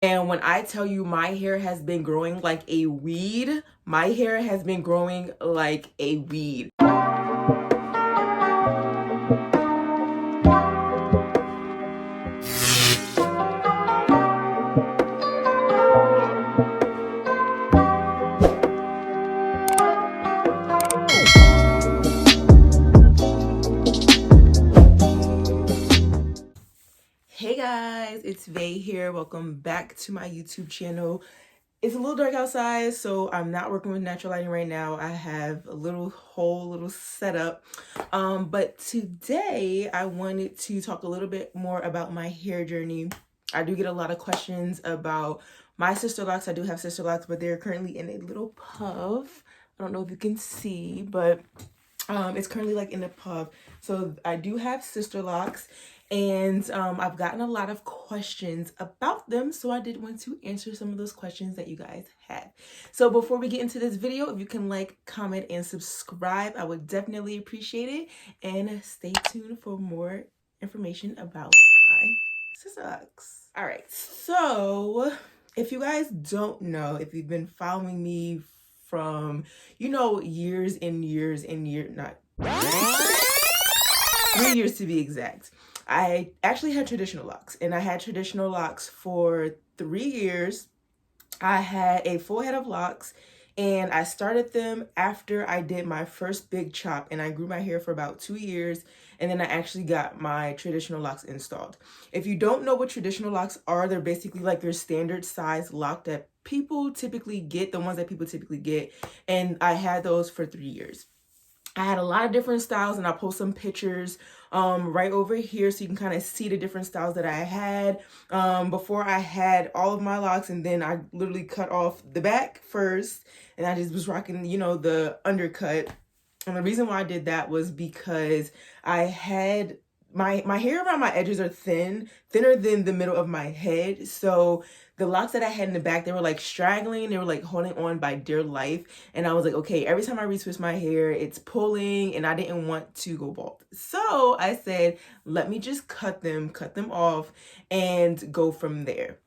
And when I tell you my hair has been growing like a weed, my hair has been growing like a weed. Hey guys, it's Vay here. Welcome back to my YouTube channel. It's a little dark outside, so I'm not working with natural lighting right now. I have a little setup. But today I wanted to talk a little bit more about my hair journey. I do get a lot of questions about my Sisterlocs. I do have Sisterlocs, but they're currently in a little puff. I don't know if you can see, but it's currently like in a puff. So I do have Sisterlocs, and I've gotten a lot of questions about them, so I did want to answer some of those questions that you guys had. So before we get into this video, if you can like, comment, and subscribe, I would definitely appreciate it. And stay tuned for more information about my Sisterlocs. All right, so if you guys don't know, if you've been following me from, years and years and years, not 3 years to be exact. I actually had traditional locks, and I had traditional locks for 3 years. I had a full head of locks, and I started them after I did my first big chop, and I grew my hair for about 2 years, and then I actually got my traditional locks installed. If you don't know what traditional locks are, they're basically like your standard size lock that people typically get, the ones that people typically get, and I had those for 3 years. I had a lot of different styles, and I'll post some pictures right over here so you can kind of see the different styles that I had. Before I had all of my locks, and then I literally cut off the back first, and I just was rocking, the undercut. And the reason why I did that was because I had my hair around my edges are thinner than the middle of my head. So the locks that I had in the back, they were like straggling, they were like holding on by dear life. And I was like, okay, every time I retwist my hair, it's pulling, and I didn't want to go bald. So I said, let me just cut them off and go from there.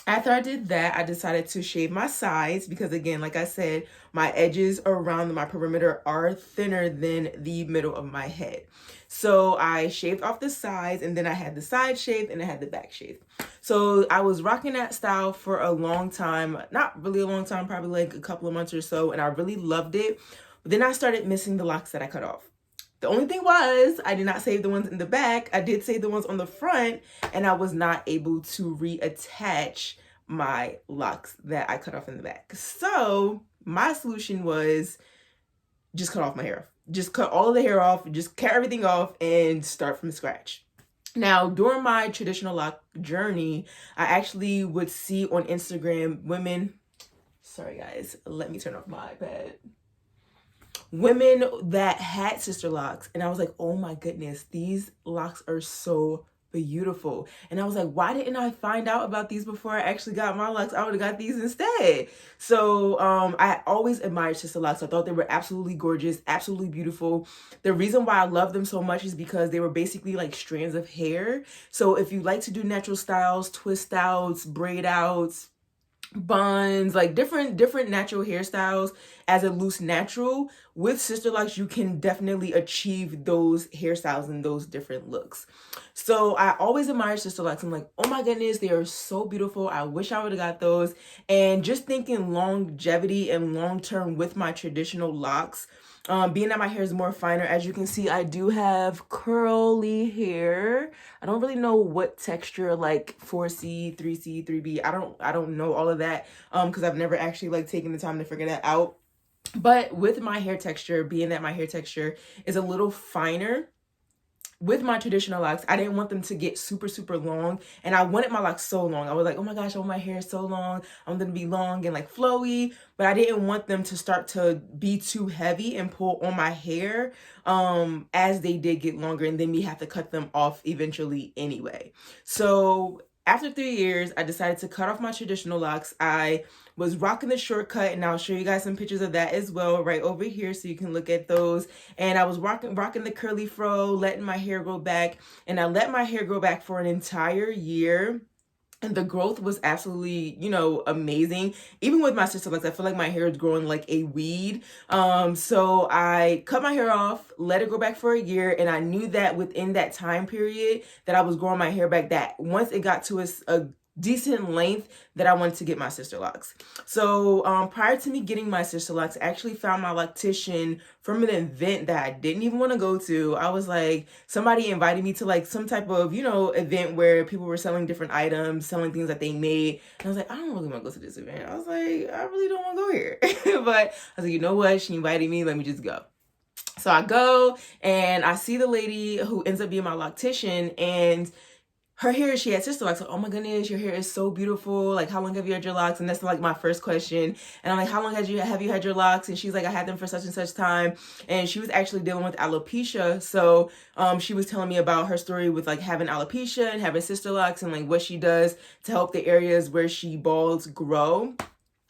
After I did that, I decided to shave my sides because, again, like I said, my edges around my perimeter are thinner than the middle of my head. So I shaved off the sides, and then I had the side shaved, and I had the back shaved. So I was rocking that style for a long time, not really a long time, probably like a couple of months or so, and I really loved it. But then I started missing the locks that I cut off. The only thing was, I did not save the ones in the back. I did save the ones on the front, and I was not able to reattach my locks that I cut off in the back. So my solution was just cut off my hair. Just cut all of the hair off, just cut everything off, and start from scratch. Now, during my traditional lock journey, I actually would see on Instagram women, sorry guys, let me turn off my iPad. Women that had Sisterlocs, and I was like, oh my goodness, these locks are so beautiful. And I was like, why didn't I find out about these before I actually got my locks? I would have got these instead. So I always admired Sisterlocs. I thought they were absolutely gorgeous, absolutely beautiful. The reason why I love them so much is because they were basically like strands of hair. So if you like to do natural styles, twist outs, braid outs, buns, like different natural hairstyles as a loose natural, with Sisterlocs you can definitely achieve those hairstyles and those different looks. So I always admired Sisterlocs. I'm like, oh my goodness, they are so beautiful. I wish I would have got those. And just thinking longevity and long-term with my traditional locks, being that my hair is more finer, as you can see, I do have curly hair. I don't really know what texture, like 4C, 3C, 3B. I don't know all of that because I've never actually like taken the time to figure that out. But with my hair texture, being that my hair texture is a little finer, with my traditional locks, I didn't want them to get super long, and I wanted my locks so long. I was like, oh my gosh, I want my hair so long. I want them to be long and like flowy, but I didn't want them to start to be too heavy and pull on my hair as they did get longer, and then we have to cut them off eventually anyway. So after 3 years, I decided to cut off my traditional locks. I was rocking the shortcut, and I'll show you guys some pictures of that as well right over here so you can look at those. And I was rocking the curly fro, letting my hair grow back, and I let my hair grow back for an entire year. and the growth was absolutely, you know, amazing. Even with my Sisterlocs, I feel like my hair is growing like a weed. So I cut my hair off, let it grow back for a year, and I knew that within that time period that I was growing my hair back, that once it got to a decent length, that I wanted to get my Sisterlocs. So prior to me getting my Sisterlocs, I actually found my loctician from an event that I didn't even want to go to. I was like, somebody invited me to like some type of, you know, event where people were selling different items, selling things that they made. And I was like, I don't really want to go to this event. I was like, I really don't want to go here. But I was like, you know what? She invited me. Let me just go. So I go and I see the lady who ends up being my loctician, and her hair, she had Sisterlocs. Like, oh my goodness, your hair is so beautiful. Like, how long have you had your locks? And that's like my first question. And I'm like, how long have you had your locks? And she's like, I had them for such and such time. And she was actually dealing with alopecia. So she was telling me about her story with like having alopecia and having Sisterlocs, and like what she does to help the areas where she balds grow.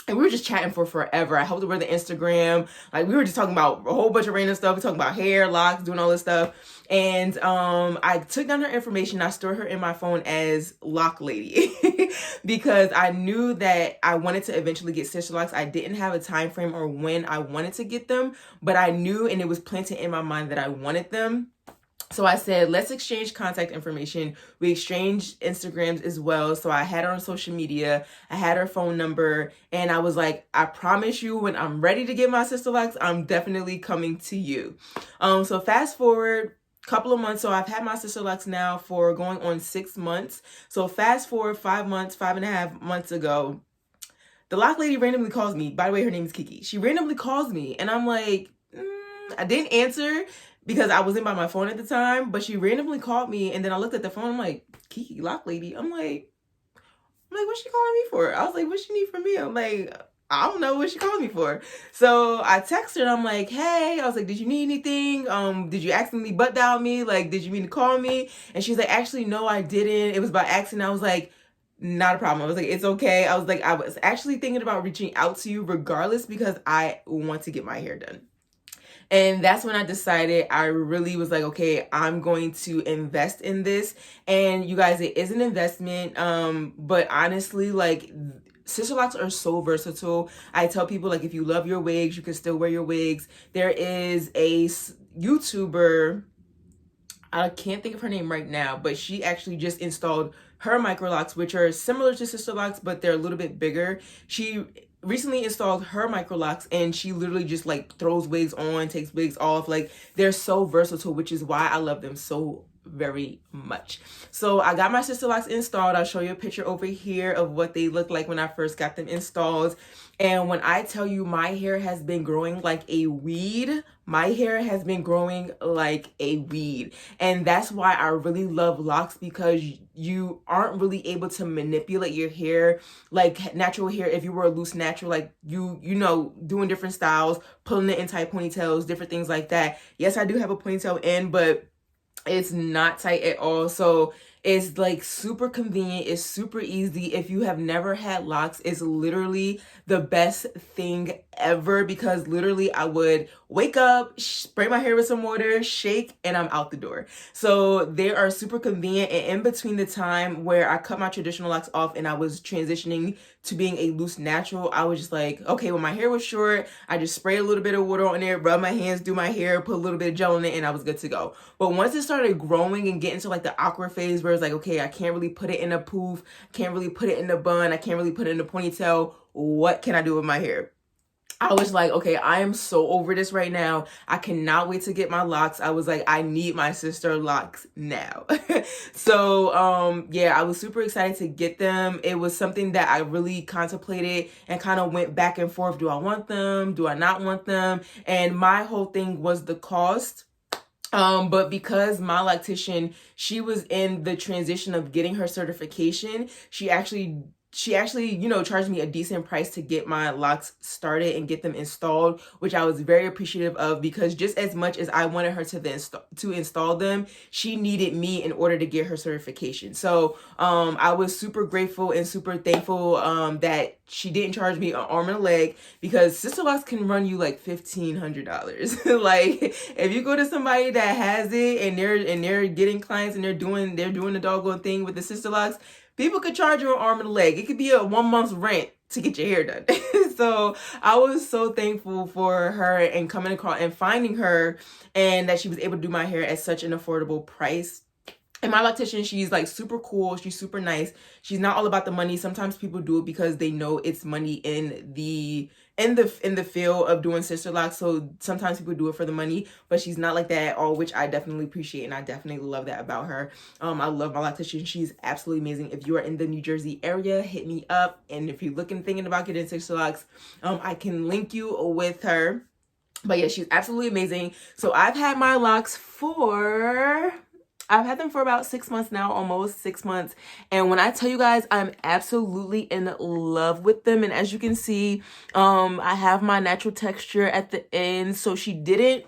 And we were just chatting for forever. I helped her with the Instagram. Like, we were just talking about a whole bunch of random stuff. We talking about hair, locks, doing all this stuff. And I took down her information. I stored her in my phone as Lock Lady because I knew that I wanted to eventually get Sisterlocs. I didn't have a time frame or when I wanted to get them, but I knew, and it was planted in my mind, that I wanted them. So I said, let's exchange contact information. We exchanged Instagrams as well. So I had her on social media. I had her phone number. And I was like, I promise you, when I'm ready to get my Sisterlocs, I'm definitely coming to you. So fast forward couple of months. So I've had my Sisterlocs now for going on 6 months. So fast forward 5 months, 5.5 months ago, the Lock Lady randomly calls me. By the way, her name is Kiki. She randomly calls me, and I'm like, I didn't answer because I wasn't by my phone at the time, but she randomly called me, and then I looked at the phone. I'm like, Kiki, Lock Lady. I'm like, what's she calling me for? I was like, what she need from me? I'm like, I don't know what she called me for. So I texted her and I'm like, hey, I was like, did you need anything? Did you accidentally butt dial me? Like, did you mean to call me? And she's like, actually, no, I didn't. It was by accident. I was like, not a problem. I was like, it's okay. I was like, I was actually thinking about reaching out to you regardless because I want to get my hair done. And that's when I decided, I really was like, okay, I'm going to invest in this. And you guys, it is an investment. But honestly, like, Sisterlocs are so versatile. I tell people, like, if you love your wigs, you can still wear your wigs. There is a YouTuber, I can't think of her name right now, but she actually just installed her microlocks, which are similar to Sisterlocs, but they're a little bit bigger. She recently installed her microlocks, and she literally just like throws wigs on, takes wigs off. Like, they're so versatile, which is why I love them so very much. So I got my Sisterlocs installed. I'll show you a picture over here of what they look like when I first got them installed. And when I tell you my hair has been growing like a weed, my hair has been growing like a weed. And that's why I really love locks, because you aren't really able to manipulate your hair like natural hair. If you were a loose natural, like you know, doing different styles, pulling it in tight ponytails, different things like that. Yes, I do have a ponytail in, but it's not tight at all. So it's like super convenient. It's super easy. If you have never had locks, it's literally the best thing ever, because literally I would wake up, spray my hair with some water, shake, and I'm out the door. So they are super convenient. And in between the time where I cut my traditional locks off and I was transitioning to being a loose natural, I was just like, okay, when my hair was short, I just spray a little bit of water on there, rub my hands, do my hair, put a little bit of gel in it, and I was good to go. But once it started growing and getting to like the awkward phase where it's like, okay, I can't really put it in a poof, can't really put it in a bun, I can't really put it in a ponytail, what can I do with my hair? I was like, okay, I am so over this right now. I cannot wait to get my locks. I was like, I need my Sisterlocs now. So, yeah, I was super excited to get them. It was something that I really contemplated and kind of went back and forth. Do I want them? Do I not want them? And my whole thing was the cost. But because my loctician, she was in the transition of getting her certification, she actually, you know, charged me a decent price to get my locks started and get them installed, which I was very appreciative of, because just as much as I wanted her to install them, she needed me in order to get her certification. So I was super grateful and super thankful that she didn't charge me an arm and a leg, because Sisterlocs can run you like $1,500. Like, if you go to somebody that has it and they're getting clients and they're doing the doggone thing with the Sisterlocs, people could charge you an arm and a leg. It could be a 1 month's rent to get your hair done. So I was so thankful for her and coming across and finding her, and that she was able to do my hair at such an affordable price. And my loctician, she's like super cool. She's super nice. She's not all about the money. Sometimes people do it because they know it's money in the field of doing Sisterlocs. So sometimes people do it for the money, but she's not like that at all, which I definitely appreciate, and I definitely love that about her. I love my loctician. She's absolutely amazing. If you are in the New Jersey area, hit me up. And if you're thinking about getting Sisterlocs, I can link you with her. But yeah, she's absolutely amazing. So I've had my locks I've had them for about 6 months now, almost 6 months. And when I tell you guys, I'm absolutely in love with them. And as you can see, I have my natural texture at the end. So she didn't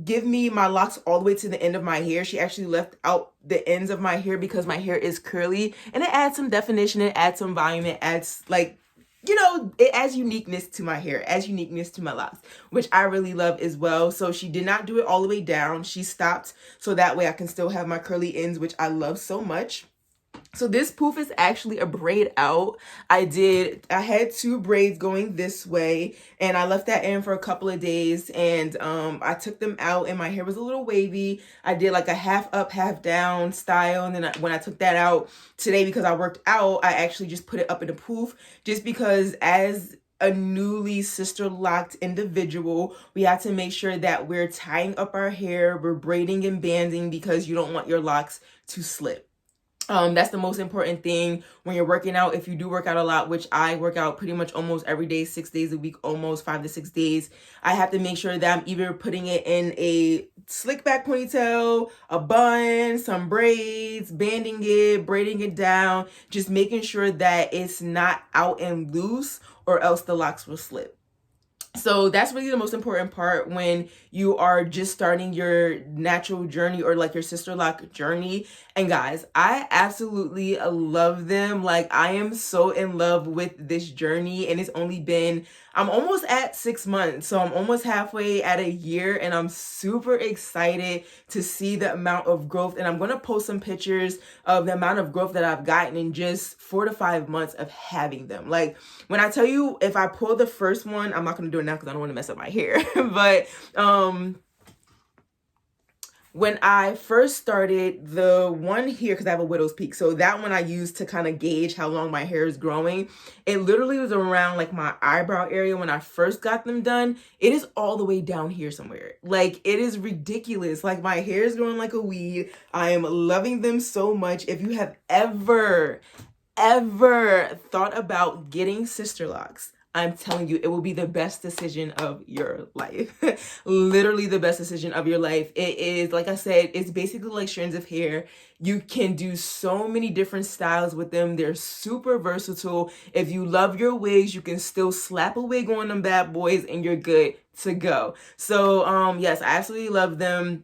give me my locks all the way to the end of my hair. She actually left out the ends of my hair because my hair is curly, and it adds some definition, it adds some volume, it adds like, you know, it adds uniqueness to my hair, adds uniqueness to my locks, which I really love as well. So she did not do it all the way down. She stopped so that way I can still have my curly ends, which I love so much. So this poof is actually a braid out. I had 2 braids going this way, and I left that in for a couple of days, and I took them out, and my hair was a little wavy. I did like a half up, half down style, and then when I took that out today because I worked out, I actually just put it up in a poof, just because as a newly Sisterlocked individual, we have to make sure that we're tying up our hair, we're braiding and banding, because you don't want your locks to slip. That's the most important thing when you're working out. If you do work out a lot, which I work out pretty much almost every day, 6 days a week, almost 5 to 6 days, I have to make sure that I'm either putting it in a slick back ponytail, a bun, some braids, banding it, braiding it down, just making sure that it's not out and loose, or else the locks will slip. So that's really the most important part when you are just starting your natural journey, or like your Sisterlock journey. And guys, I absolutely love them. Like, I am so in love with this journey, and it's only been, I'm almost at 6 months. So I'm almost halfway at a year, and I'm super excited to see the amount of growth. And I'm going to post some pictures of the amount of growth that I've gotten in just 4 to 5 months of having them. Like, when I tell you, if I pull the first one, I'm not going to do it now because I don't want to mess up my hair. But when I first started, the one here, because I have a widow's peak, so that one I used to kind of gauge how long my hair is growing. It literally was around like my eyebrow area when I first got them done. It is all the way down here somewhere. Like, it is ridiculous. Like, my hair is growing like a weed. I am loving them so much. If you have ever thought about getting Sisterlocs, I'm telling you, it will be the best decision of your life. Literally the best decision of your life. It is, like I said, it's basically like strands of hair. You can do so many different styles with them. They're super versatile. If you love your wigs, you can still slap a wig on them bad boys and you're good to go. So yes, I absolutely love them.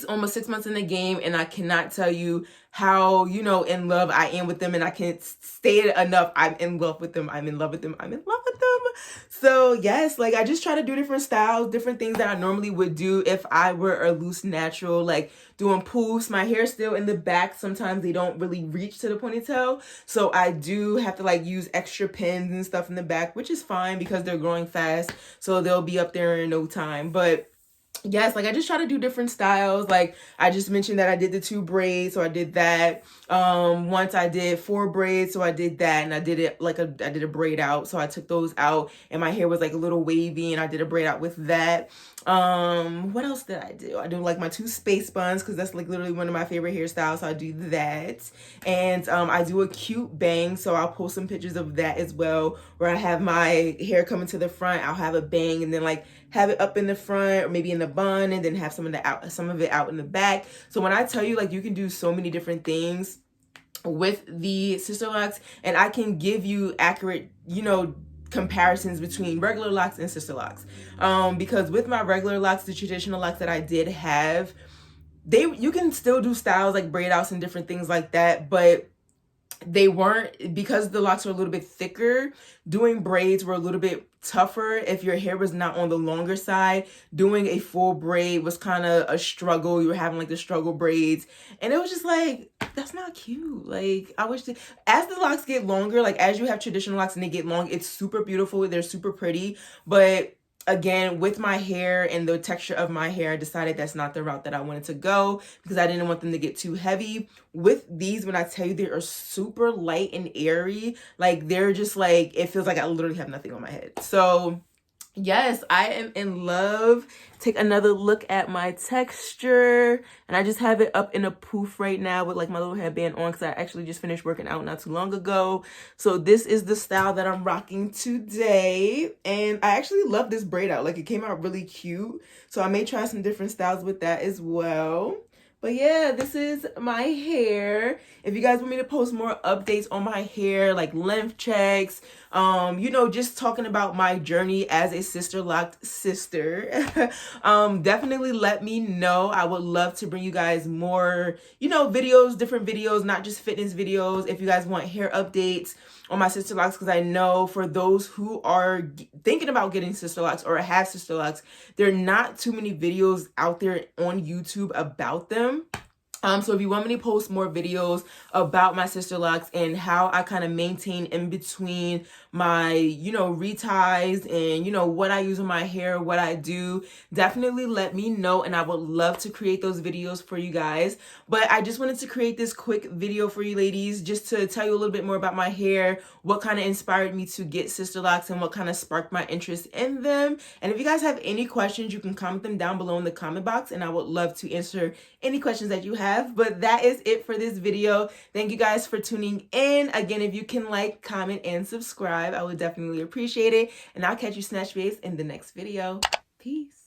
Almost 6 months in the game, and I cannot tell you how, you know, in love I am with them, and I can't say it enough. I'm in love with them. I'm in love with them. I'm in love with them. So yes, like, I just try to do different styles, different things that I normally would do if I were a loose natural, like doing poofs. My hair's still in the back. Sometimes they don't really reach to the ponytail, so I do have to like use extra pins and stuff in the back, which is fine because they're growing fast, so they'll be up there in no time. But yes, like, I just try to do different styles. Like, I just mentioned that I did the 2 braids, so I did that. Once I did 4 braids, so I did that, and I did it like I did a braid out, so I took those out, and my hair was like a little wavy, and I did a braid out with that. What else did I do? I do like my 2 space buns, because that's like literally one of my favorite hairstyles, so I do that. And I do a cute bang, so I'll post some pictures of that as well, where I have my hair coming to the front, I'll have a bang, and then like have it up in the front, or maybe in the bun, and then have some of it out in the back. So when I tell you, like, you can do so many different things with the Sisterlocs, and I can give you accurate, you know, comparisons between regular locks and Sisterlocs. Because with my regular locks, the traditional locks that I did have, you can still do styles like braid outs and different things like that, but they weren't, because the locks were a little bit thicker, doing braids were a little bit tougher. If your hair was not on the longer side, doing a full braid was kind of a struggle. You were having like the struggle braids, and it was just like, that's not cute. Like, I wish that as the locks get longer, like as you have traditional locks and they get long, it's super beautiful, they're super pretty. But again, with my hair and the texture of my hair, I decided that's not the route that I wanted to go, because I didn't want them to get too heavy. With these, when I tell you they are super light and airy, like they're just like, it feels like I literally have nothing on my head. So yes, I am in love. Take another look at my texture, and I just have it up in a poof right now with like my little headband on, because I actually just finished working out not too long ago. So this is the style that I'm rocking today, and I actually love this braid out. Like, it came out really cute, so I may try some different styles with that as well. But yeah, this is my hair. If you guys want me to post more updates on my hair, like length checks, you know, just talking about my journey as a Sisterlocked sister, definitely let me know. I would love to bring you guys more, you know, videos, different videos, not just fitness videos. If you guys want hair updates on my Sisterlocks, because I know for those who are thinking about getting Sisterlocks or have Sisterlocks, there are not too many videos out there on YouTube about them. So if you want me to post more videos about my Sisterlocks and how I kind of maintain in between my, you know, reties and, you know, what I use in my hair, what I do, definitely let me know, and I would love to create those videos for you guys. But I just wanted to create this quick video for you ladies, just to tell you a little bit more about my hair, what kind of inspired me to get Sisterlocks, and what kind of sparked my interest in them. And if you guys have any questions, you can comment them down below in the comment box, and I would love to answer any questions that you have. But that is it for this video. Thank you guys for tuning in. Again, if you can like, comment, and subscribe, I would definitely appreciate it. And I'll catch you Snatched Babes in the next video. Peace.